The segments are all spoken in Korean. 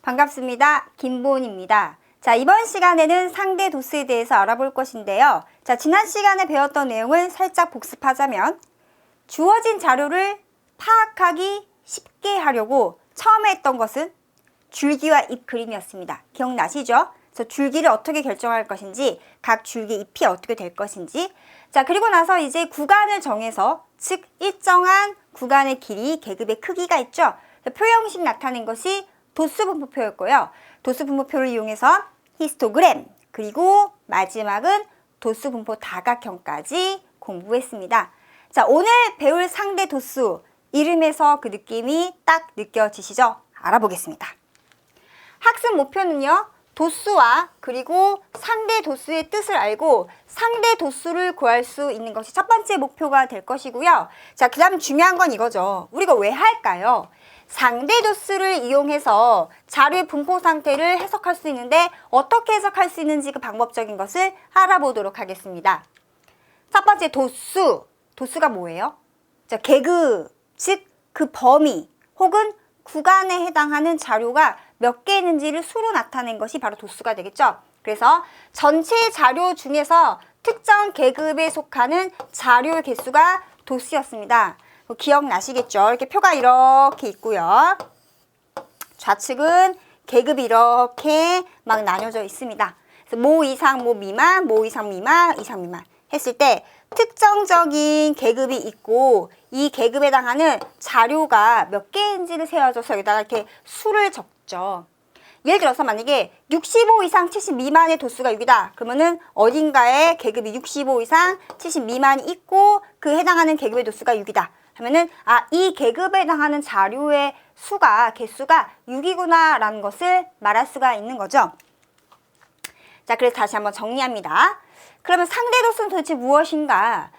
반갑습니다. 김보은입니다. 자, 이번 시간에는 상대 도수에 대해서 알아볼 것인데요. 자, 지난 시간에 배웠던 내용을 살짝 복습하자면 주어진 자료를 파악하기 쉽게 하려고 처음에 했던 것은 줄기와 잎 그림이었습니다. 기억나시죠? 그래서 줄기를 어떻게 결정할 것인지, 각 줄기 잎이 어떻게 될 것인지. 자, 그리고 나서 이제 구간을 정해서, 즉 일정한 구간의 길이, 계급의 크기가 있죠. 표 형식 나타낸 것이 도수분포표였고요. 도수분포표를 이용해서 히스토그램, 그리고 마지막은 도수분포 다각형까지 공부했습니다. 자, 오늘 배울 상대 도수, 이름에서 그 느낌이 딱 느껴지시죠? 알아보겠습니다. 학습 목표는요, 도수와 그리고 상대 도수의 뜻을 알고 상대 도수를 구할 수 있는 것이 첫 번째 목표가 될 것이고요. 자, 그 다음 중요한 건 이거죠. 우리가 왜 할까요? 상대 도수를 이용해서 자료의 분포 상태를 해석할 수 있는데 어떻게 해석할 수 있는지 그 방법적인 것을 알아보도록 하겠습니다. 첫 번째 도수. 도수가 뭐예요? 자, 계급, 즉 그 범위 혹은 구간에 해당하는 자료가 몇 개 있는지를 수로 나타낸 것이 바로 도수가 되겠죠. 그래서 전체 자료 중에서 특정 계급에 속하는 자료의 개수가 도수였습니다. 기억나시겠죠? 이렇게 표가 이렇게 있고요. 좌측은 계급이 이렇게 막 나뉘어져 있습니다. 그래서 모 이상, 모 미만, 모 이상 미만, 이상 미만 했을 때 특정적인 계급이 있고 이 계급에 해당하는 자료가 몇 개인지를 세워줘서 여기다가 이렇게 수를 적죠. 예를 들어서 만약에 65 이상 70 미만의 도수가 6이다. 그러면은 어딘가에 계급이 65 이상 70 미만이 있고 그 해당하는 계급의 도수가 6이다. 하면은 이 계급에 해당하는 자료의 수가, 개수가 6이구나 라는 것을 말할 수가 있는 거죠. 자, 그래서 다시 한번 정리합니다. 그러면 상대 도수는 도대체 무엇인가?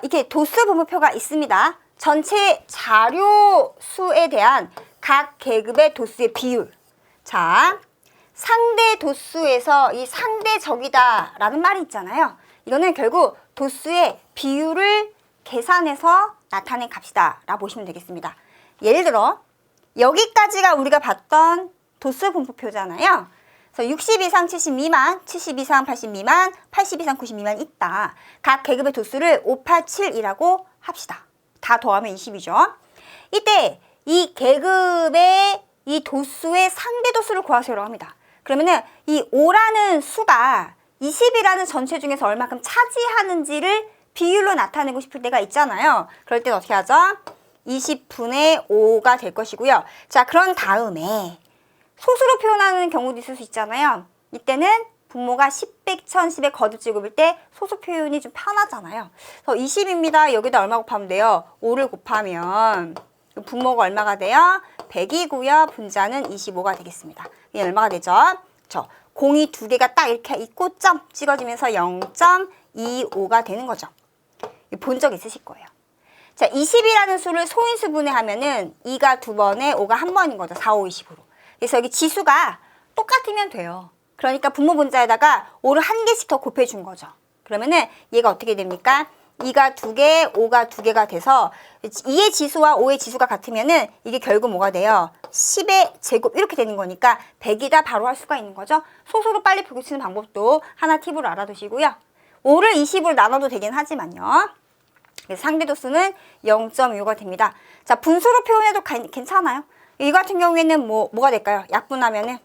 이렇게 도수 분모표가 있습니다. 전체 자료 수에 대한 각 계급의 도수의 비율. 자, 상대 도수에서 이 상대적이다 라는 말이 있잖아요. 이거는 결국 도수의 비율을 계산해서 나타낸 값이다 라고 보시면 되겠습니다. 예를 들어 여기까지가 우리가 봤던 도수 분포표잖아요. 그래서 60 이상 70 미만, 70 이상 80 미만, 80 이상 90 미만 있다. 각 계급의 도수를 587이라고 합시다. 다 더하면 20이죠. 이때 이 계급의 이 도수의 상대 도수를 구하세요라고 합니다. 그러면은 이 5라는 수가 20이라는 전체 중에서 얼마큼 차지하는지를 비율로 나타내고 싶을 때가 있잖아요. 그럴 땐 어떻게 하죠? 20분의 5가 될 것이고요. 자, 그런 다음에 소수로 표현하는 경우도 있을 수 있잖아요. 이때는 분모가 10, 100, 1000, 10의 거듭제곱일 때 소수 표현이 좀 편하잖아요. 그래서 20입니다. 여기다 얼마 곱하면 돼요? 5를 곱하면 분모가 얼마가 돼요? 100이고요. 분자는 25가 되겠습니다. 이게 얼마가 되죠? 공이 두 개가 딱 이렇게 있고 점 찍어지면서 0.25가 되는 거죠. 본 적 있으실 거예요. 자, 20이라는 수를 소인수 분해하면은 2가 두 번에 5가 한 번인 거죠. 4, 5, 20으로. 그래서 여기 지수가 똑같으면 돼요. 그러니까 분모 분자에다가 5를 한 개씩 더 곱해준 거죠. 그러면은 얘가 어떻게 됩니까? 2가 두 개, 5가 두 개가 돼서 2의 지수와 5의 지수가 같으면은 이게 결국 뭐가 돼요? 10의 제곱 이렇게 되는 거니까 100이다 바로 할 수가 있는 거죠. 소수로 빨리 표기치는 방법도 하나 팁으로 알아두시고요. 5를 20으로 나눠도 되긴 하지만요. 그래서 상대 도수는 0.5가 됩니다. 자, 분수로 표현해도 괜찮아요. 이 같은 경우에는 뭐가 될까요? 약분하면은,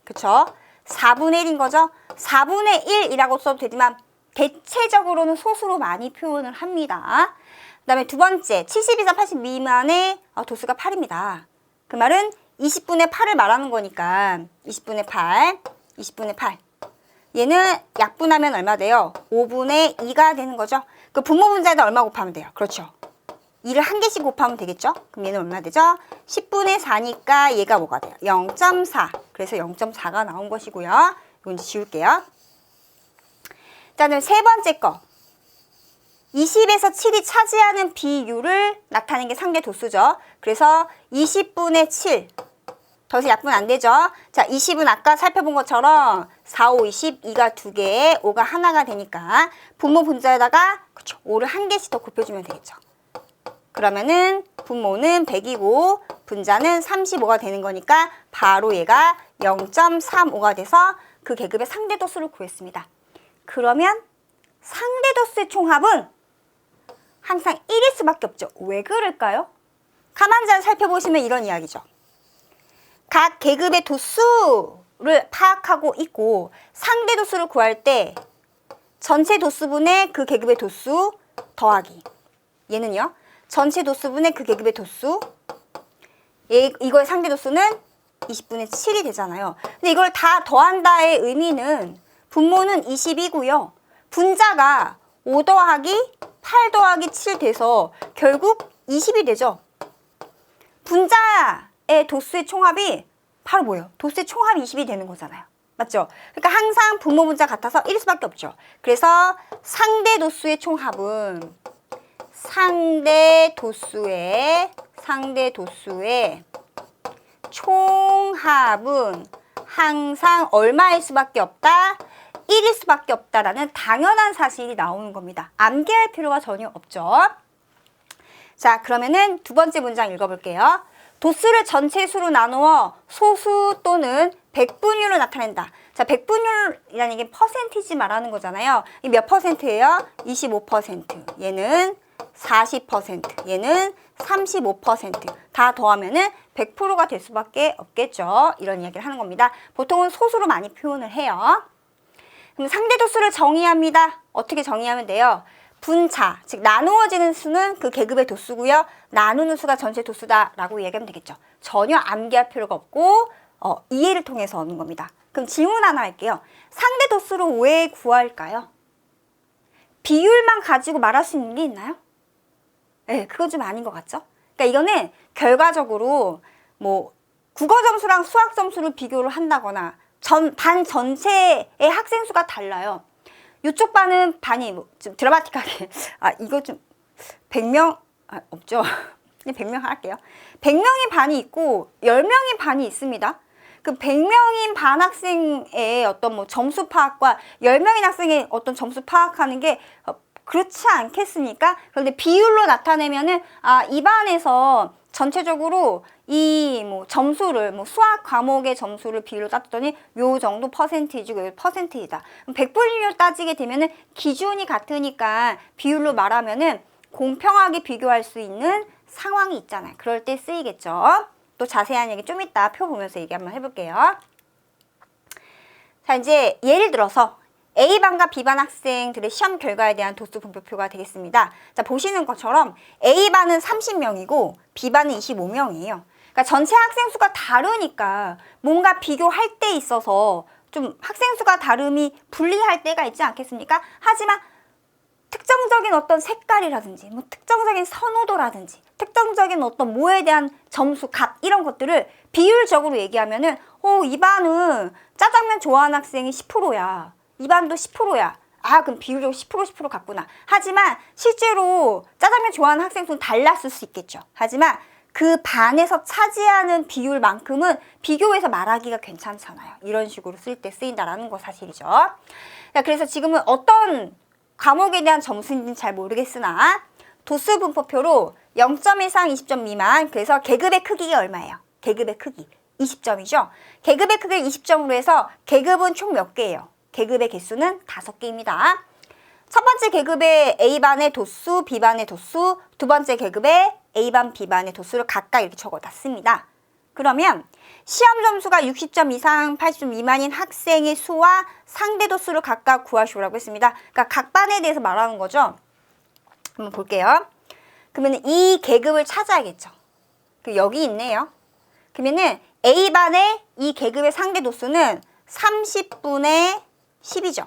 그쵸? 4분의 1인 거죠? 4분의 1이라고 써도 되지만, 대체적으로는 소수로 많이 표현을 합니다. 그 다음에 두 번째, 70 이상 80 미만의 도수가 8입니다. 그 말은 20분의 8을 말하는 거니까, 20분의 8, 20분의 8. 얘는 약분하면 얼마 돼요? 5분의 2가 되는 거죠? 그 분모 분자에다 얼마 곱하면 돼요? 그렇죠. 2를 한 개씩 곱하면 되겠죠? 그럼 얘는 얼마 되죠? 10분의 4니까 얘가 뭐가 돼요? 0.4. 그래서 0.4가 나온 것이고요. 이거 이제 지울게요. 자, 그럼 세 번째 거. 20에서 7이 차지하는 비율을 나타내는 게 상대 도수죠. 그래서 20분의 7. 더 이상 약분 안 되죠? 자, 20은 아까 살펴본 것처럼 4, 5, 20, 2가 두 개에 5가 하나가 되니까 분모 분자에다가 그쵸, 5를 한 개씩 더 곱해주면 되겠죠. 그러면은 분모는 100이고 분자는 35가 되는 거니까 바로 얘가 0.35가 돼서 그 계급의 상대도수를 구했습니다. 그러면 상대도수의 총합은 항상 1일 수밖에 없죠. 왜 그럴까요? 가만히 잘 살펴보시면 이런 이야기죠. 각 계급의 도수를 파악하고 있고 상대 도수를 구할 때 전체 도수분의 그 계급의 도수 더하기, 얘는요 전체 도수분의 그 계급의 도수, 이거의 상대 도수는 20분의 7이 되잖아요. 근데 이걸 다 더한다의 의미는 분모는 20이고요. 분자가 5 더하기 8 더하기 7 돼서 결국 20이 되죠. 분자의 도수의 총합이 바로 뭐예요? 도수의 총합이 20이 되는 거잖아요. 맞죠? 그러니까 항상 분모 분자 같아서 1일 수밖에 없죠. 그래서 상대 도수의 총합은 상대 도수의 총합은 항상 얼마일 수밖에 없다? 1일 수밖에 없다라는 당연한 사실이 나오는 겁니다. 암기할 필요가 전혀 없죠. 자, 그러면은 두 번째 문장 읽어볼게요. 도수를 전체 수로 나누어 소수 또는 백분율로 나타낸다. 자, 백분율이라는 게 퍼센티지 말하는 거잖아요. 이 몇 퍼센트예요? 25%. 얘는 40%. 얘는 35%. 다 더하면은 100%가 될 수밖에 없겠죠. 이런 이야기를 하는 겁니다. 보통은 소수로 많이 표현을 해요. 그럼 상대 도수를 정의합니다. 어떻게 정의하면 돼요? 분차, 즉 나누어지는 수는 그 계급의 도수고요. 나누는 수가 전체 도수다라고 얘기하면 되겠죠. 전혀 암기할 필요가 없고 이해를 통해서 얻는 겁니다. 그럼 질문 하나 할게요. 상대 도수를 왜 구할까요? 비율만 가지고 말할 수 있는 게 있나요? 네, 그건 좀 아닌 것 같죠? 그러니까 이거는 결과적으로 뭐 국어 점수랑 수학 점수를 비교를 한다거나 반 전체의 학생 수가 달라요. 이쪽 반은 반이 좀 드라마틱하게 이거 좀 100명 없죠. 그냥 100명 할게요. 100명이 반이 있고 10명이 반이 있습니다. 그 100명인 반 학생의 어떤 뭐 점수 파악과 10명인 학생의 어떤 점수 파악하는 게 그렇지 않겠습니까? 그런데 비율로 나타내면은 이 반에서 전체적으로 이 뭐 점수를 수학 과목의 점수를 비율로 따졌더니 요 정도 퍼센티지고 요 퍼센티지다. 100분율로 따지게 되면은 기준이 같으니까 비율로 말하면은 공평하게 비교할 수 있는 상황이 있잖아요. 그럴 때 쓰이겠죠. 또 자세한 얘기 좀 이따 표 보면서 얘기 한번 해볼게요. 자, 이제 예를 들어서 A반과 B반 학생들의 시험 결과에 대한 도수 분포표가 되겠습니다. 자, 보시는 것처럼 A반은 30명이고 B반은 25명이에요. 그러니까 전체 학생 수가 다르니까 뭔가 비교할 때 있어서 좀 학생 수가 다름이 불리할 때가 있지 않겠습니까? 하지만 특정적인 어떤 색깔이라든지 뭐 특정적인 선호도라든지 특정적인 어떤 뭐에 대한 점수, 값 이런 것들을 비율적으로 얘기하면은 이 반은 짜장면 좋아하는 학생이 10%야. 이 반도 10%야. 그럼 비율적으로 10% 같구나. 하지만 실제로 짜장면 좋아하는 학생 수는 달랐을 수 있겠죠. 하지만 그 반에서 차지하는 비율만큼은 비교해서 말하기가 괜찮잖아요. 이런 식으로 쓸 때 쓰인다라는 거 사실이죠. 자, 그래서 지금은 어떤 과목에 대한 점수인지는 잘 모르겠으나 도수 분포표로 0점 이상 20점 미만, 그래서 계급의 크기가 얼마예요? 계급의 크기 20점이죠. 계급의 크기를 20점으로 해서 계급은 총 몇 개예요? 계급의 개수는 5개입니다. 첫 번째 계급의 A반의 도수, B반의 도수, 두 번째 계급의 A반, B반의 도수를 각각 이렇게 적어놨습니다. 그러면 시험 점수가 60점 이상 80점 미만인 학생의 수와 상대 도수를 각각 구하시오라고 했습니다. 그러니까 각 반에 대해서 말하는 거죠. 한번 볼게요. 그러면 이 계급을 찾아야겠죠. 여기 있네요. 그러면은 A반의 이 계급의 상대 도수는 30분의 10이죠.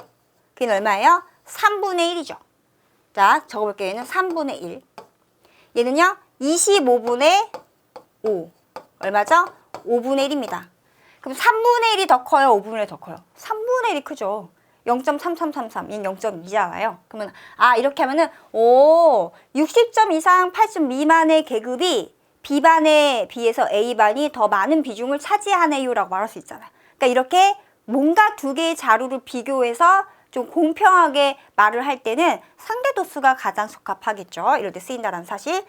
그게 얼마예요? 3분의 1이죠. 자, 적어볼게요. 얘는 3분의 1. 얘는요, 25분의 5. 얼마죠? 5분의 1입니다. 그럼 3분의 1이 더 커요? 5분의 1이 더 커요? 3분의 1이 크죠. 0.3333. 얘는 0.2잖아요. 그러면, 이렇게 하면은, 60점 이상 80점 미만의 계급이 B반에 비해서 A반이 더 많은 비중을 차지하네요 라고 말할 수 있잖아요. 그러니까 이렇게 뭔가 두 개의 자료를 비교해서 좀 공평하게 말을 할 때는 상대 도수가 가장 적합하겠죠. 이럴 때 쓰인다는 사실.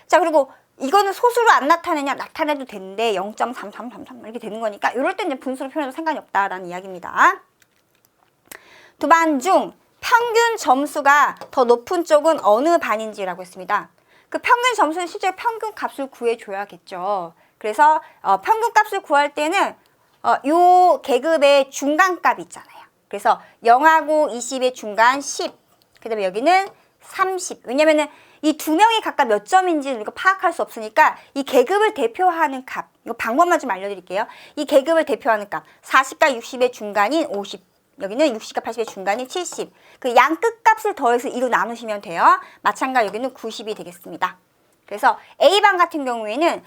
자, 그리고 이거는 소수로 안 나타내냐? 나타내도 되는데 0.3333 이렇게 되는 거니까 이럴 때 이제 분수로 표현해도 상관이 없다라는 이야기입니다. 두 반 중 평균 점수가 더 높은 쪽은 어느 반인지라고 했습니다. 그 평균 점수는 실제 평균 값을 구해줘야겠죠. 그래서 평균 값을 구할 때는 요 계급의 중간값 있잖아요. 그래서 0하고 20의 중간 10, 그 다음에 여기는 30. 왜냐면은 이 두 명이 각각 몇 점인지 우리가 파악할 수 없으니까 이 계급을 대표하는 값, 이거 방법만 좀 알려드릴게요. 이 계급을 대표하는 값, 40과 60의 중간인 50, 여기는 60과 80의 중간인 70. 그 양 끝값을 더해서 2로 나누시면 돼요. 마찬가지로 여기는 90이 되겠습니다. 그래서 A반 같은 경우에는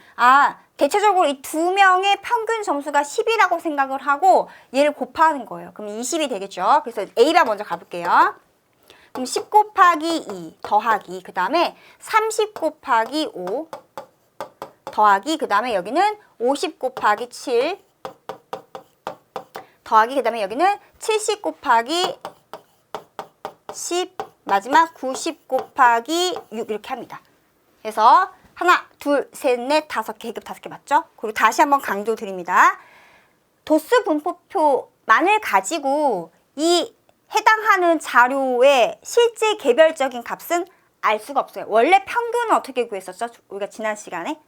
대체적으로 이 두 명의 평균 점수가 10이라고 생각을 하고 얘를 곱하는 거예요. 그럼 20이 되겠죠. 그래서 A반 먼저 가볼게요. 그럼 10 곱하기 2 더하기 그 다음에 30 곱하기 5 더하기 그 다음에 여기는 50 곱하기 7 더하기 그 다음에 여기는 70 곱하기 10 마지막 90 곱하기 6 이렇게 합니다. 그래서 하나, 둘, 셋, 넷, 다섯, 계급 5개 맞죠? 그리고 다시 한번 강조 드립니다. 도수 분포표만을 가지고 이 해당하는 자료의 실제 개별적인 값은 알 수가 없어요. 원래 평균은 어떻게 구했었죠? 우리가 지난 시간에?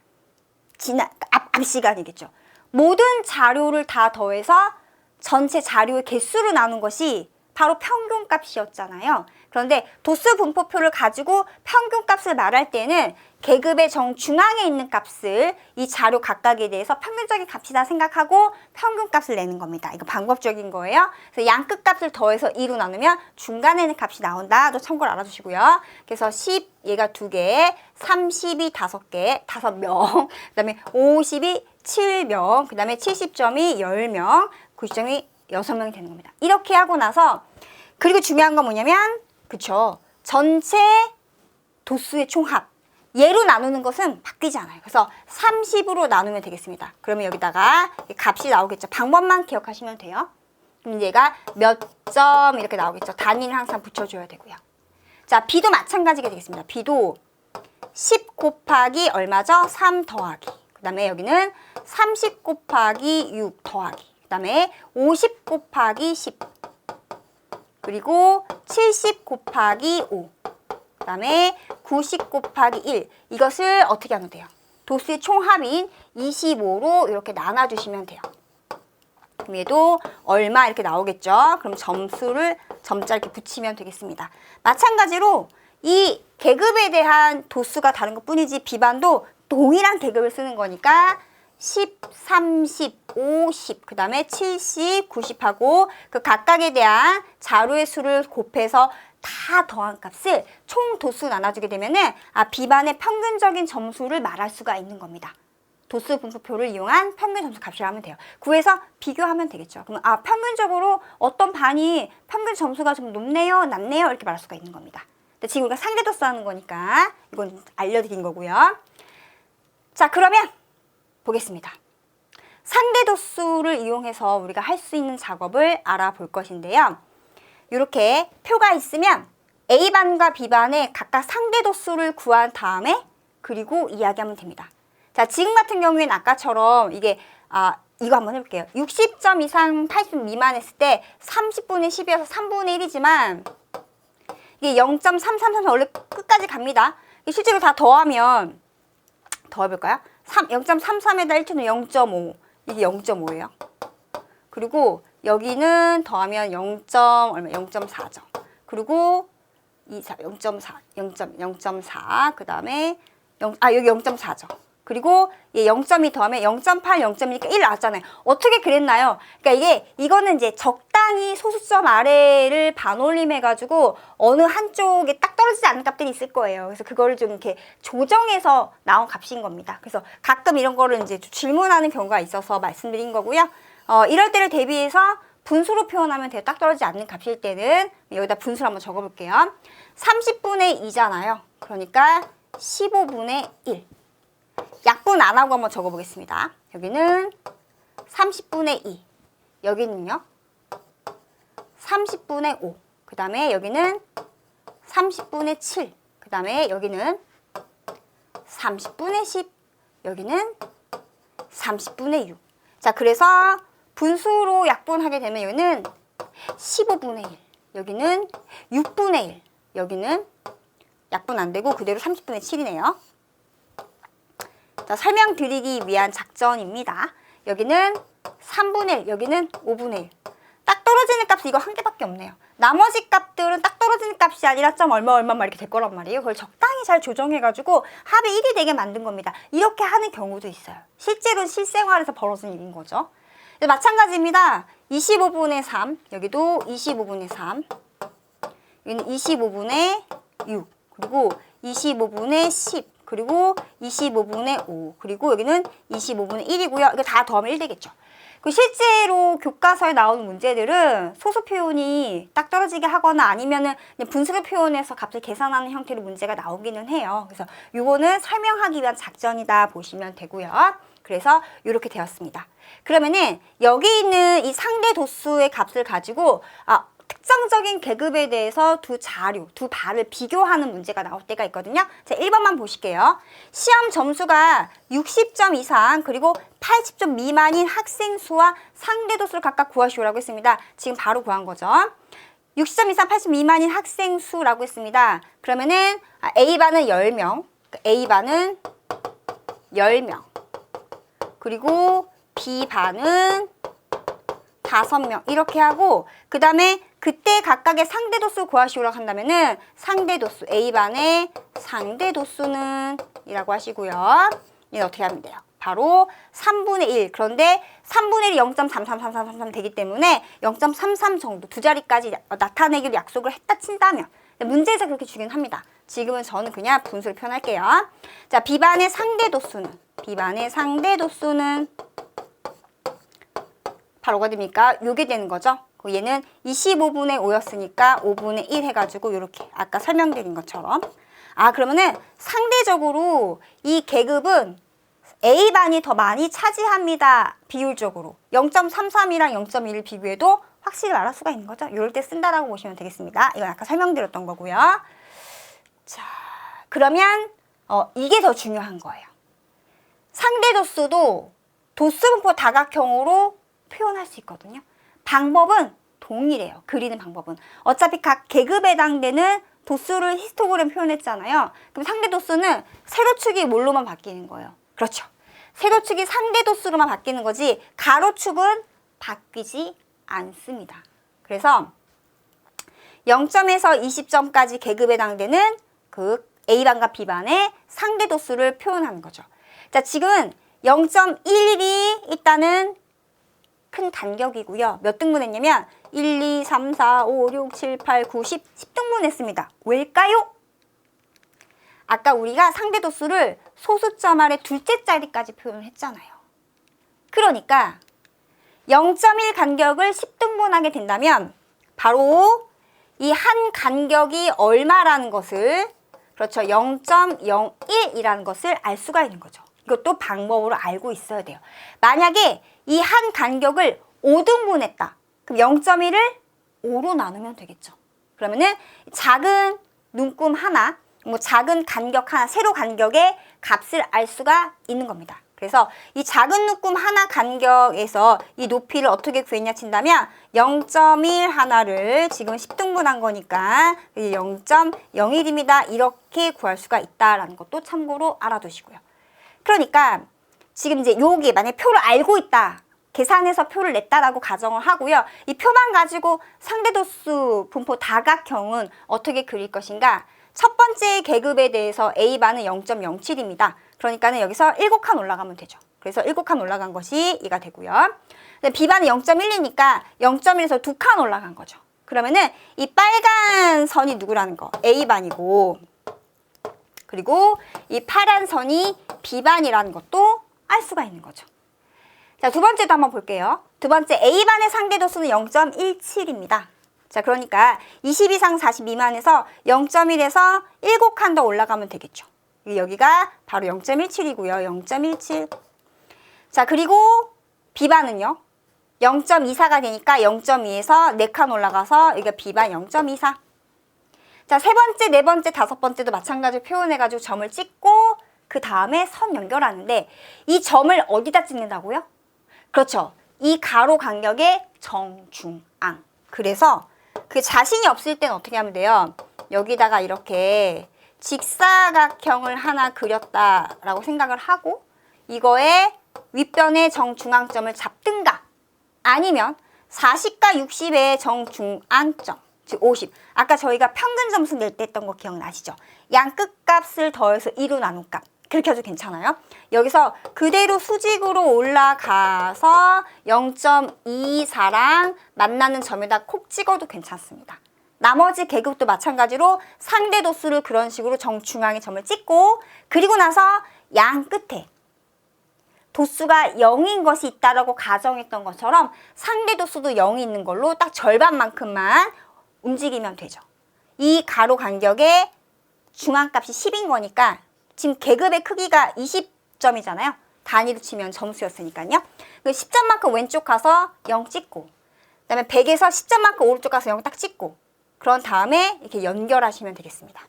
앞 시간이겠죠. 모든 자료를 다 더해서 전체 자료의 개수로 나눈 것이 바로 평균값이었잖아요. 그런데 도수 분포표를 가지고 평균값을 말할 때는 계급의 정중앙에 있는 값을 이 자료 각각에 대해서 평균적인 값이다 생각하고 평균값을 내는 겁니다. 이거 방법적인 거예요. 그래서 양 끝값을 더해서 2로 나누면 중간에 있는 값이 나온다. 또 참고로 알아두시고요. 그래서 10 얘가 2개, 30이 5개, 5명, 그 다음에 50이 7명, 그 다음에 70점이 10명, 90점이 6명이 되는 겁니다. 이렇게 하고 나서 그리고 중요한 건 뭐냐면 그쵸, 전체 도수의 총합 얘로 나누는 것은 바뀌지 않아요. 그래서 30으로 나누면 되겠습니다. 그러면 여기다가 값이 나오겠죠. 방법만 기억하시면 돼요. 그럼 얘가 몇 점 이렇게 나오겠죠. 단위는 항상 붙여줘야 되고요. 자, B도 마찬가지가 되겠습니다. B도 10 곱하기 얼마죠? 3 더하기. 그 다음에 여기는 30 곱하기 6 더하기. 그 다음에 50 곱하기 10. 그리고 70 곱하기 5. 그 다음에 90 곱하기 1. 이것을 어떻게 하면 돼요? 도수의 총합인 25로 이렇게 나눠주시면 돼요. 그럼 얘도 얼마 이렇게 나오겠죠? 그럼 점수를 점자 이렇게 붙이면 되겠습니다. 마찬가지로 이 계급에 대한 도수가 다른 것 뿐이지 B반도 동일한 계급을 쓰는 거니까 10, 30, 50, 그 다음에 70, 90하고 그 각각에 대한 자료의 수를 곱해서 다 더한 값을 총 도수 나눠주게 되면은 B반의 평균적인 점수를 말할 수가 있는 겁니다. 도수 분포표를 이용한 평균 점수 값이라 하면 돼요. 구해서 비교하면 되겠죠. 그럼 평균적으로 어떤 반이 평균 점수가 좀 높네요, 낮네요 이렇게 말할 수가 있는 겁니다. 근데 지금 우리가 상대 도수 하는 거니까 이건 알려드린 거고요. 자, 그러면 보겠습니다. 상대 도수를 이용해서 우리가 할 수 있는 작업을 알아볼 것인데요. 이렇게 표가 있으면 A반과 B반의 각각 상대 도수를 구한 다음에 그리고 이야기하면 됩니다. 자, 지금 같은 경우에는 아까처럼 이게 이거 한번 해볼게요. 60점 이상 80 미만 했을 때 30분의 10이어서 3분의 1이지만 이게 0.333 원래 끝까지 갑니다. 실제로 다 더하면 더 해볼까요? 0.33에다 1초는 0.5. 이게 0.5예요. 그리고 여기는 더하면 0.4점. 그리고 0.4, 0.4. 그 다음에 여기 0.4점. 그리고 0.2 더하면 0.8, 0.2니까 1 나왔잖아요. 어떻게 그랬나요? 그러니까 이거는 이제 적당히 소수점 아래를 반올림해가지고 어느 한쪽에 딱 떨어지지 않는 값들이 있을 거예요. 그래서 그거를 좀 이렇게 조정해서 나온 값인 겁니다. 그래서 가끔 이런 거를 이제 질문하는 경우가 있어서 말씀드린 거고요. 이럴 때를 대비해서 분수로 표현하면 돼요. 딱 떨어지지 않는 값일 때는 여기다 분수를 한번 적어볼게요. 30분의 2잖아요. 그러니까 15분의 1. 약분 안 하고 한번 적어보겠습니다. 여기는 30분의 2. 여기는요. 30분의 5. 그 다음에 여기는 30분의 7. 그 다음에 여기는 30분의 10. 여기는 30분의 6. 자, 그래서 분수로 약분하게 되면 여기는 15분의 1. 여기는 6분의 1. 여기는 약분 안 되고 그대로 30분의 7이네요. 자, 설명드리기 위한 작전입니다. 여기는 3분의 1, 여기는 5분의 1. 딱 떨어지는 값이 이거 한 개밖에 없네요. 나머지 값들은 딱 떨어지는 값이 아니라 점 얼마 막 이렇게 될 거란 말이에요. 그걸 적당히 잘 조정해가지고 합이 1이 되게 만든 겁니다. 이렇게 하는 경우도 있어요. 실제로는 실생활에서 벌어진 일인 거죠. 마찬가지입니다. 25분의 3, 여기도 25분의 3, 여기는 25분의 6, 그리고 25분의 10, 그리고 25분의 5, 그리고 여기는 25분의 1이고요. 이거 다 더하면 1 되겠죠. 실제로 교과서에 나오는 문제들은 소수 표현이 딱 떨어지게 하거나 아니면은 그냥 분수를 표현해서 값을 계산하는 형태로 문제가 나오기는 해요. 그래서 요거는 설명하기 위한 작전이다 보시면 되고요. 그래서 이렇게 되었습니다. 그러면은 여기 있는 이 상대 도수의 값을 가지고 특정적인 계급에 대해서 두 자료, 두 발을 비교하는 문제가 나올 때가 있거든요. 자, 1번만 보실게요. 시험 점수가 60점 이상 그리고 80점 미만인 학생 수와 상대 도수를 각각 구하시오라고 했습니다. 지금 바로 구한 거죠. 60점 이상 80 미만인 학생 수라고 했습니다. 그러면은 A반은 10명, A반은 10명, 그리고 B반은 5명 이렇게 하고 그 다음에 그때 각각의 상대 도수 구하시오라고 한다면은 상대 도수 A반의 상대 도수는 이라고 하시고요. 이는 어떻게 하면 돼요? 바로 3분의 1. 그런데 3분의 1이 0.33333 되기 때문에 0.33 정도 두 자리까지 나타내기로 약속을 했다 친다면 문제에서 그렇게 주긴 합니다. 지금은 저는 그냥 분수를 표현할게요. 자, B반의 상대 도수는 바로 뭐가 됩니까? 요게 되는 거죠. 얘는 25분의 5였으니까 5분의 1 해가지고 이렇게 아까 설명드린 것처럼 그러면은 상대적으로 이 계급은 A반이 더 많이 차지합니다. 비율적으로 0.33이랑 0.1을 비교해도 확실히 말할 수가 있는 거죠. 이럴 때 쓴다라고 보시면 되겠습니다. 이건 아까 설명드렸던 거고요. 자, 그러면 이게 더 중요한 거예요. 상대 도수도 도수분포 다각형으로 표현할 수 있거든요. 방법은 동일해요. 그리는 방법은. 어차피 각 계급에 해당되는 도수를 히스토그램 표현했잖아요. 그럼 상대 도수는 세로축이 뭘로만 바뀌는 거예요. 그렇죠. 세로축이 상대 도수로만 바뀌는 거지 가로축은 바뀌지 않습니다. 그래서 0점에서 20점까지 계급에 해당되는 그 A반과 B반의 상대 도수를 표현하는 거죠. 자, 지금 0.11이 일단은 큰 간격이고요. 몇 등분 했냐면 1, 2, 3, 4, 5, 6, 7, 8, 9, 10, 10등분 했습니다. 왜일까요? 아까 우리가 상대 도수를 소수점 아래 둘째 자리까지 표현했잖아요. 그러니까 0.1 간격을 10등분하게 된다면 바로 이 한 간격이 얼마라는 것을 그렇죠. 0.01이라는 것을 알 수가 있는 거죠. 이것도 방법으로 알고 있어야 돼요. 만약에 이 한 간격을 5등분했다. 그럼 0.1을 5로 나누면 되겠죠. 그러면은 작은 눈금 하나, 작은 간격 하나, 세로 간격의 값을 알 수가 있는 겁니다. 그래서 이 작은 눈금 하나 간격에서 이 높이를 어떻게 구했냐 친다면 0.1 하나를 지금 10등분한 거니까 0.01입니다. 이렇게 구할 수가 있다라는 것도 참고로 알아두시고요. 그러니까 지금 이제 여기 만약에 표를 알고 있다. 계산해서 표를 냈다라고 가정을 하고요. 이 표만 가지고 상대도수 분포 다각형은 어떻게 그릴 것인가? 첫 번째 계급에 대해서 A반은 0.07입니다. 그러니까는 여기서 7칸 올라가면 되죠. 그래서 7칸 올라간 것이 이가 되고요. B반은 0.12니까 0.1에서 2칸 올라간 거죠. 그러면은 이 빨간 선이 누구라는 거? A반이고 그리고 이 파란 선이 B반이라는 것도 알 수가 있는 거죠. 자, 두 번째도 한번 볼게요. 두 번째 A반의 상대도수는 0.17입니다. 자, 그러니까 20 이상 40 미만에서 0.1에서 7칸 더 올라가면 되겠죠. 여기가 바로 0.17이고요. 0.17. 자, 그리고 B반은요. 0.24가 되니까 0.2에서 4칸 올라가서 여기가 B반 0.24. 자, 세 번째, 네 번째, 다섯 번째도 마찬가지로 표현해가지고 점을 찍고 그 다음에 선 연결하는데 이 점을 어디다 찍는다고요? 그렇죠. 이 가로 간격의 정중앙. 그래서 그 자신이 없을 땐 어떻게 하면 돼요? 여기다가 이렇게 직사각형을 하나 그렸다라고 생각을 하고 이거에 윗변의 정중앙점을 잡든가 아니면 40과 60의 정중앙점, 즉 50. 아까 저희가 평균 점수 낼 때 했던 거 기억나시죠? 양 끝값을 더해서 2로 나눈 값. 그렇게 해도 괜찮아요. 여기서 그대로 수직으로 올라가서 0.24랑 만나는 점에다 콕 찍어도 괜찮습니다. 나머지 계급도 마찬가지로 상대 도수를 그런 식으로 정중앙에 점을 찍고 그리고 나서 양 끝에 도수가 0인 것이 있다라고 가정했던 것처럼 상대 도수도 0이 있는 걸로 딱 절반만큼만 움직이면 되죠. 이 가로 간격의 중앙값이 10인 거니까 지금 계급의 크기가 20점이잖아요. 단위로 치면 점수였으니까요. 그 10점만큼 왼쪽 가서 0 찍고 그 다음에 100에서 10점만큼 오른쪽 가서 0 딱 찍고 그런 다음에 이렇게 연결하시면 되겠습니다.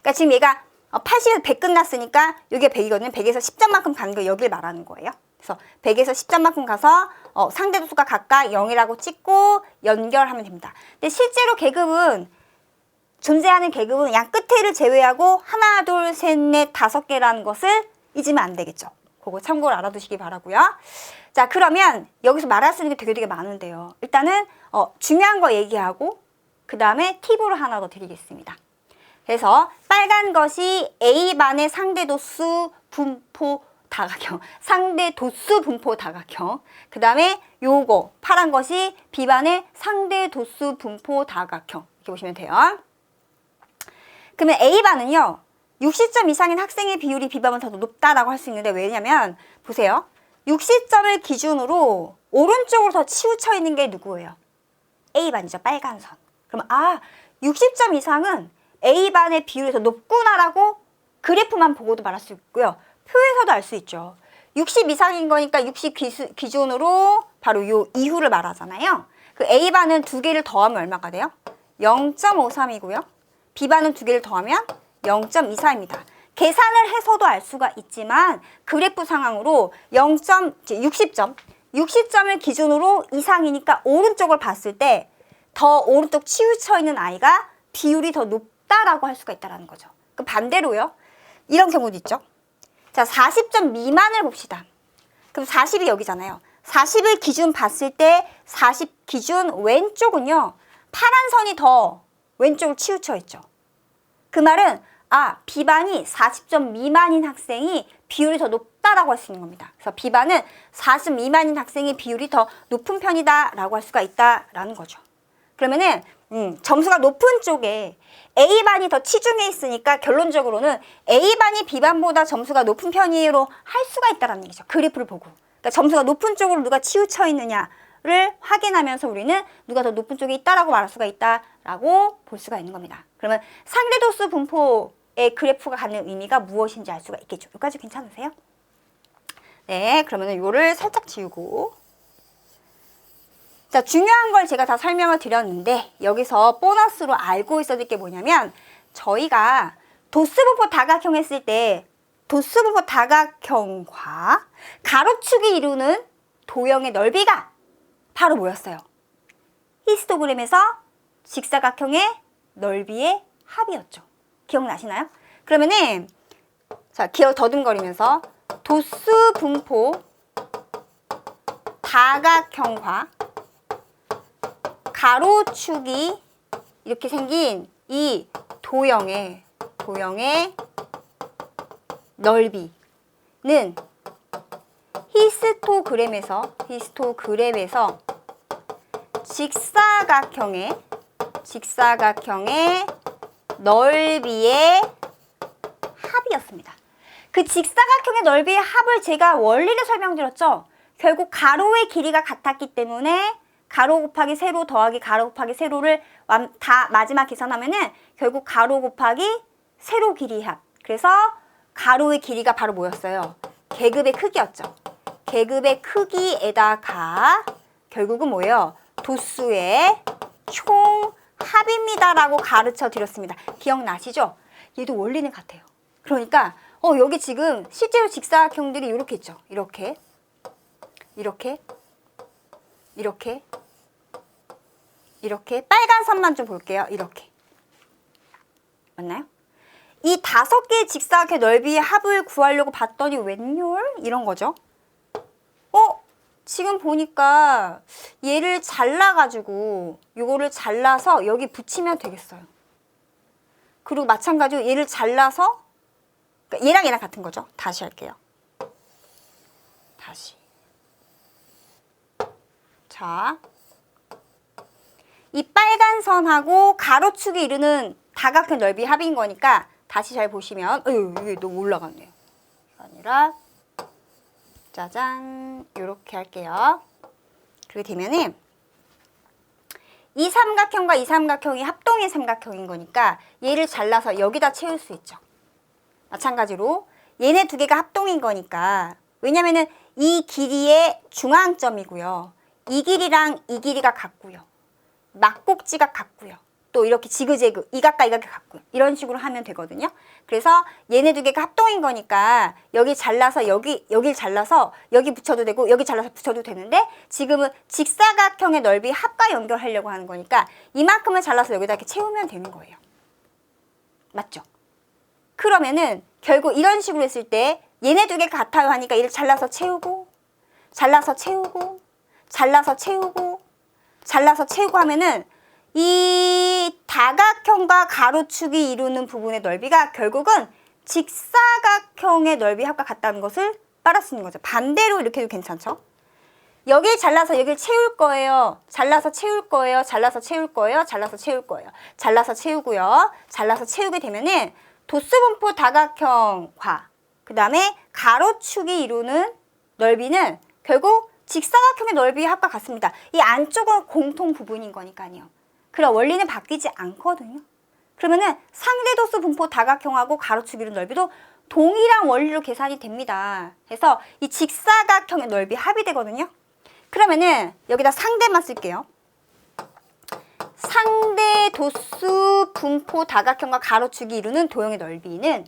그러니까 지금 얘가 80에서 100 끝났으니까 여기가 100이거든요. 100에서 10점만큼 가는 거 여기를 말하는 거예요. 그래서 100에서 10점만큼 가서 상대 도수가 각각 0이라고 찍고 연결하면 됩니다. 근데 실제로 계급은 존재하는 계급은 양 끝에를 제외하고 하나, 둘, 셋, 넷, 5개라는 것을 잊으면 안 되겠죠. 그거 참고로 알아두시기 바라고요. 자, 그러면 여기서 말할 수 있는 게 되게 많은데요. 일단은 중요한 거 얘기하고 그 다음에 팁으로 하나 더 드리겠습니다. 그래서 빨간 것이 A반의 상대 도수 분포 다각형, 상대 도수 분포 다각형. 그 다음에 요거 파란 것이 B반의 상대 도수 분포 다각형. 이렇게 보시면 돼요. 그러면 A반은요. 60점 이상인 학생의 비율이 B반보다 더 높다라고 할 수 있는데 왜냐면 보세요. 60점을 기준으로 오른쪽으로 더 치우쳐 있는 게 누구예요? A반이죠. 빨간 선. 그러면 60점 이상은 A반의 비율이 더 높구나라고 그래프만 보고도 말할 수 있고요. 표에서도 알 수 있죠. 60 이상인 거니까 60 기준으로 바로 요 이후를 말하잖아요. 그 A반은 2개를 더하면 얼마가 돼요? 0.53이고요. B반은 2개를 더하면 0.24입니다. 계산을 해서도 알 수가 있지만 그래프 상황으로 60점을 기준으로 이상이니까 오른쪽을 봤을 때 더 오른쪽 치우쳐 있는 아이가 비율이 더 높다라고 할 수가 있다는 거죠. 그 반대로요. 이런 경우도 있죠. 자, 40점 미만을 봅시다. 그럼 40이 여기잖아요. 40을 기준 봤을 때 40 기준 왼쪽은요. 파란 선이 더 왼쪽으로 치우쳐 있죠. 그 말은 B반이 40점 미만인 학생이 비율이 더 높다라고 할 수 있는 겁니다. 그래서 B반은 40 미만인 학생의 비율이 더 높은 편이다라고 할 수가 있다라는 거죠. 그러면은 점수가 높은 쪽에 A반이 더 치중해 있으니까 결론적으로는 A반이 B반보다 점수가 높은 편이로 할 수가 있다는 얘기죠. 그래프를 보고. 그러니까 점수가 높은 쪽으로 누가 치우쳐 있느냐를 확인하면서 우리는 누가 더 높은 쪽에 있다라고 말할 수가 있다라고 볼 수가 있는 겁니다. 그러면 상대 도수 분포의 그래프가 갖는 의미가 무엇인지 알 수가 있겠죠. 여기까지 괜찮으세요? 네, 그러면 이거를 살짝 지우고 자, 중요한 걸 제가 다 설명을 드렸는데 여기서 보너스로 알고 있어야 될 게 뭐냐면 저희가 도수분포 다각형 했을 때 도수분포 다각형과 가로축이 이루는 도형의 넓이가 바로 뭐였어요? 히스토그램에서 직사각형의 넓이의 합이었죠. 기억나시나요? 그러면은 자, 기억 더듬거리면서 도수분포 다각형과 가로축이 이렇게 생긴 이 도형의 넓이는 히스토그램에서 직사각형의 넓이의 합이었습니다. 그 직사각형의 넓이의 합을 제가 원리를 설명드렸죠. 결국 가로의 길이가 같았기 때문에 가로 곱하기 세로 더하기 가로 곱하기 세로를 다 마지막 계산하면은 결국 가로 곱하기 세로 길이 합. 그래서 가로의 길이가 바로 뭐였어요? 계급의 크기였죠. 계급의 크기에다가 결국은 뭐예요? 도수의 총합입니다라고 가르쳐 드렸습니다. 기억나시죠? 얘도 원리는 같아요. 그러니까 여기 지금 실제로 직사각형들이 이렇게 있죠. 이렇게, 이렇게, 이렇게, 이렇게. 빨간 선만 좀 볼게요. 이렇게. 맞나요? 이 5개의 직사각형 넓이의 합을 구하려고 봤더니 웬열? 이런 거죠. 지금 보니까 얘를 잘라가지고 요거를 잘라서 여기 붙이면 되겠어요. 그리고 마찬가지로 얘를 잘라서 그러니까 얘랑 같은 거죠. 다시 할게요. 다시. 자, 이 빨간 선하고 가로축이 이루는 다각형 넓이 합인 거니까 다시 잘 보시면 이게 너무 올라갔네요. 아니라 짜잔 이렇게 할게요. 그렇게 되면은 이 삼각형과 이 삼각형이 합동의 삼각형인 거니까 얘를 잘라서 여기다 채울 수 있죠. 마찬가지로 얘네 두 개가 합동인 거니까 왜냐면은 이 길이의 중앙점이고요. 이 길이랑 이 길이가 같고요. 막꼭지가 같고요. 또 이렇게 지그재그 이각과 이각이 같고요. 이런 식으로 하면 되거든요. 그래서 얘네 두 개가 합동인 거니까 여기 잘라서 여길 잘라서 여기 붙여도 되고 여기 잘라서 붙여도 되는데 지금은 직사각형의 넓이 합과 연결하려고 하는 거니까 이만큼을 잘라서 여기다 이렇게 채우면 되는 거예요. 맞죠? 그러면은 결국 이런 식으로 했을 때 얘네 두 개가 같아요 하니까 얘를 잘라서 채우고 잘라서 채우고 잘라서 채우고 잘라서 채우고 하면은 이 다각형과 가로축이 이루는 부분의 넓이가 결국은 직사각형의 넓이 합과 같다는 것을 빨아 쓰는 거죠. 반대로 이렇게 해도 괜찮죠? 여길 잘라서 여길 채울 거예요. 잘라서 채울 거예요. 잘라서 채울 거예요. 잘라서 채울 거예요. 잘라서 채우고요. 잘라서 채우게 되면은 도수분포 다각형과 그 다음에 가로축이 이루는 넓이는 결국 직사각형의 넓이 합과 같습니다. 이 안쪽은 공통 부분인 거니까요. 그럼 원리는 바뀌지 않거든요. 그러면은 상대 도수 분포 다각형하고 가로축 이루는 넓이도 동일한 원리로 계산이 됩니다. 그래서 이 직사각형의 넓이 합이 되거든요. 그러면은 여기다 상대만 쓸게요. 상대 도수 분포 다각형과 가로축이 이루는 도형의 넓이는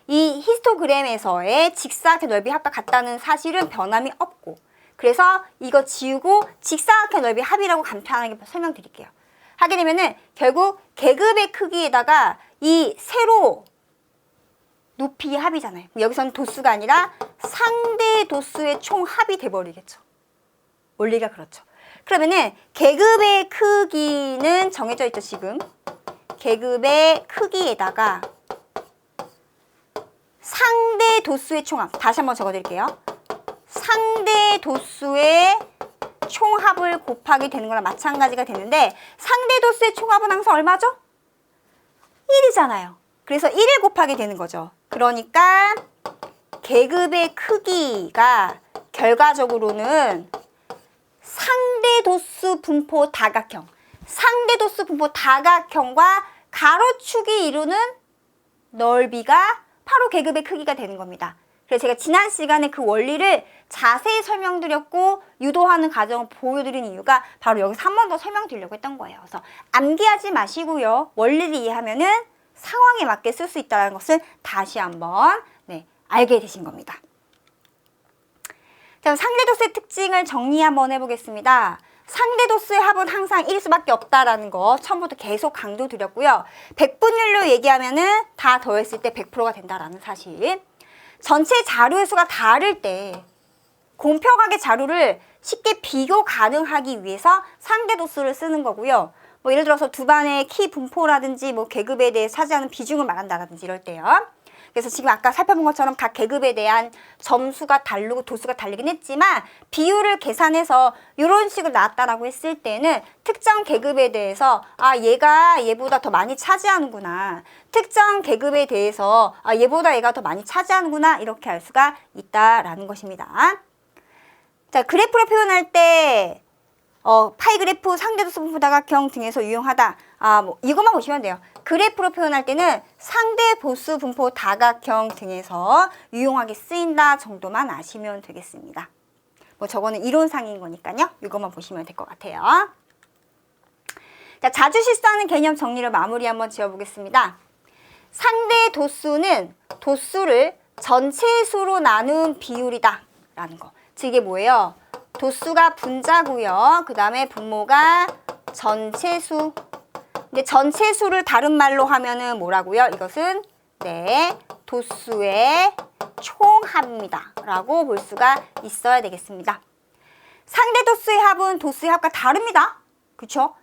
이 히스토그램에서의 직사각형 넓이 합과 같다는 사실은 변함이 없고 그래서 이거 지우고 직사각형 넓이 합이라고 간단하게 설명드릴게요. 하게 되면은 결국 계급의 크기에다가 이 세로 높이의 합이잖아요. 여기서는 도수가 아니라 상대 도수의 총합이 돼버리겠죠. 원리가 그렇죠. 그러면은 계급의 크기는 정해져 있죠, 지금. 계급의 크기에다가 상대 도수의 총합. 다시 한번 적어드릴게요. 상대 도수의 총합을 곱하기 되는 거랑 마찬가지가 되는데 상대 도수의 총합은 항상 얼마죠? 1이잖아요. 그래서 1을 곱하게 되는 거죠. 그러니까 계급의 크기가 결과적으로는 상대 도수 분포 다각형, 상대 도수 분포 다각형과 가로축이 이루는 넓이가 바로 계급의 크기가 되는 겁니다. 그래서 제가 지난 시간에 그 원리를 자세히 설명드렸고 유도하는 과정을 보여드린 이유가 바로 여기서 한 번 더 설명드리려고 했던 거예요. 그래서 암기하지 마시고요. 원리를 이해하면은 상황에 맞게 쓸 수 있다는 것을 다시 한번 알게 되신 겁니다. 자, 상대도수의 특징을 정리 한번 해보겠습니다. 상대도수의 합은 항상 1일 수밖에 없다라는 거 처음부터 계속 강조드렸고요. 백분율로 얘기하면은 다 더했을 때 100%가 된다라는 사실. 전체 자료의 수가 다를 때 공평하게 자료를 쉽게 비교 가능하기 위해서 상대도수를 쓰는 거고요. 뭐 예를 들어서 두 반의 키 분포라든지 뭐 계급에 대해 차지하는 비중을 말한다든지 이럴 때요. 그래서 지금 아까 살펴본 것처럼 각 계급에 대한 점수가 다르고 도수가 다르긴 했지만 비율을 계산해서 이런 식으로 나왔다라고 했을 때는 특정 계급에 대해서 얘가 얘보다 더 많이 차지하는구나. 특정 계급에 대해서 얘보다 얘가 더 많이 차지하는구나. 이렇게 알 수가 있다라는 것입니다. 자, 그래프로 표현할 때 파이 그래프, 상대도수 분포 다각형 등에서 유용하다. 뭐 이것만 보시면 돼요. 그래프로 표현할 때는 상대 보수 분포 다각형 등에서 유용하게 쓰인다 정도만 아시면 되겠습니다. 뭐 저거는 이론상인 거니까요. 이것만 보시면 될 것 같아요. 자, 자주 실수하는 개념 정리를 마무리 한번 지어보겠습니다. 상대 도수는 도수를 전체 수로 나눈 비율이다 라는 거. 즉 이게 뭐예요? 도수가 분자고요. 그 다음에 분모가 전체 수. 근데 전체 수를 다른 말로 하면은 뭐라고요? 이것은 네, 도수의 총합입니다 라고 볼 수가 있어야 되겠습니다. 상대 도수의 합은 도수의 합과 다릅니다. 그쵸?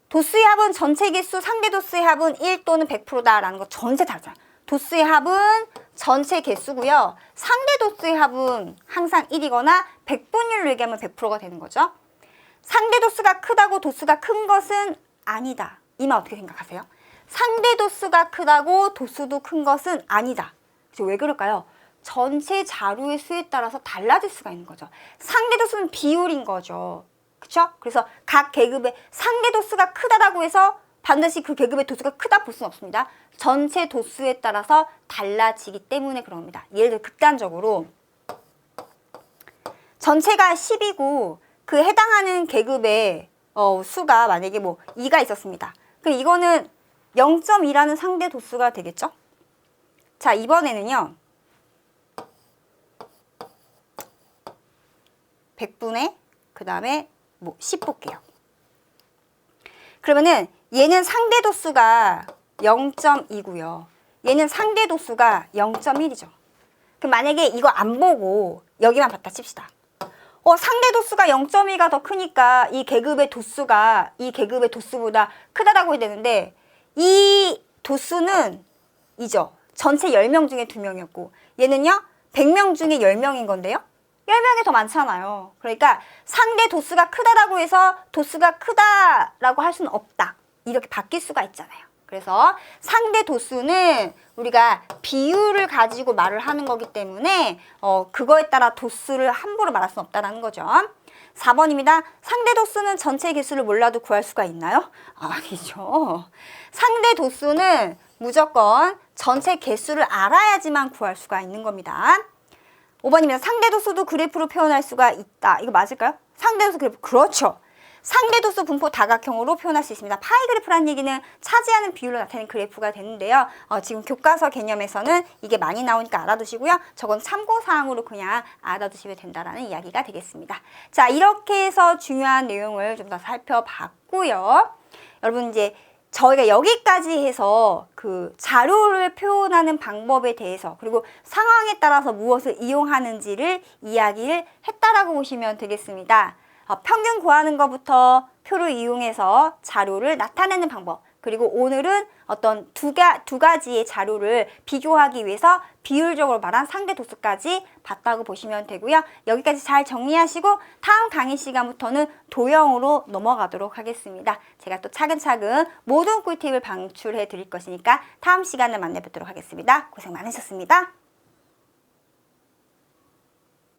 도수의 합은 전체 개수, 상대 도수의 합은 1 또는 100%다 라는 거 전체 다르잖아요. 도수의 합은 전체 개수고요. 상대 도수의 합은 항상 1이거나 100분율로 얘기하면 100%가 되는 거죠. 상대 도수가 크다고 도수가 큰 것은 아니다. 이 말 어떻게 생각하세요? 상대 도수가 크다고 도수도 큰 것은 아니다. 왜 그럴까요? 전체 자료의 수에 따라서 달라질 수가 있는 거죠. 상대 도수는 비율인 거죠. 그쵸? 그래서 각 계급의 상대 도수가 크다라고 해서 반드시 그 계급의 도수가 크다 볼 수는 없습니다. 전체 도수에 따라서 달라지기 때문에 그럽니다. 예를 들어 극단적으로 전체가 10이고 그 해당하는 계급의 수가 만약에 뭐 2가 있었습니다. 그럼 이거는 0.2라는 상대 도수가 되겠죠? 자, 이번에는요. 100분의 그 다음에 뭐 10 볼게요. 그러면은 얘는 상대 도수가 0.2고요. 얘는 상대 도수가 0.1이죠. 그럼 만약에 이거 안 보고 여기만 봤다 칩시다. 상대 도수가 0.2가 더 크니까 이 계급의 도수가 이 계급의 도수보다 크다라고 해야 되는데 이 도수는 이죠. 전체 10명 중에 2명이었고 얘는요. 100명 중에 10명인 건데요. 10명이 더 많잖아요. 그러니까 상대 도수가 크다라고 해서 도수가 크다라고 할 수는 없다. 이렇게 바뀔 수가 있잖아요. 그래서 상대 도수는 우리가 비율을 가지고 말을 하는 거기 때문에 그거에 따라 도수를 함부로 말할 수는 없다는 거죠. 4번입니다. 상대 도수는 전체 개수를 몰라도 구할 수가 있나요? 아니죠. 상대 도수는 무조건 전체 개수를 알아야지만 구할 수가 있는 겁니다. 5번입니다. 상대도수도 그래프로 표현할 수가 있다. 이거 맞을까요? 상대도수 그래프. 그렇죠. 상대도수 분포 다각형으로 표현할 수 있습니다. 파이 그래프라는 얘기는 차지하는 비율로 나타내는 그래프가 되는데요. 지금 교과서 개념에서는 이게 많이 나오니까 알아두시고요. 저건 참고사항으로 그냥 알아두시면 된다라는 이야기가 되겠습니다. 자, 이렇게 해서 중요한 내용을 좀 더 살펴봤고요. 여러분 이제 저희가 여기까지 해서 그 자료를 표현하는 방법에 대해서 그리고 상황에 따라서 무엇을 이용하는지를 이야기를 했다라고 보시면 되겠습니다. 평균 구하는 것부터 표를 이용해서 자료를 나타내는 방법, 그리고 오늘은 어떤 두 가지의 자료를 비교하기 위해서 비율적으로 말한 상대 도수까지 봤다고 보시면 되고요. 여기까지 잘 정리하시고 다음 강의 시간부터는 도형으로 넘어가도록 하겠습니다. 제가 또 차근차근 모든 꿀팁을 방출해 드릴 것이니까 다음 시간에 만나 뵙도록 하겠습니다. 고생 많으셨습니다.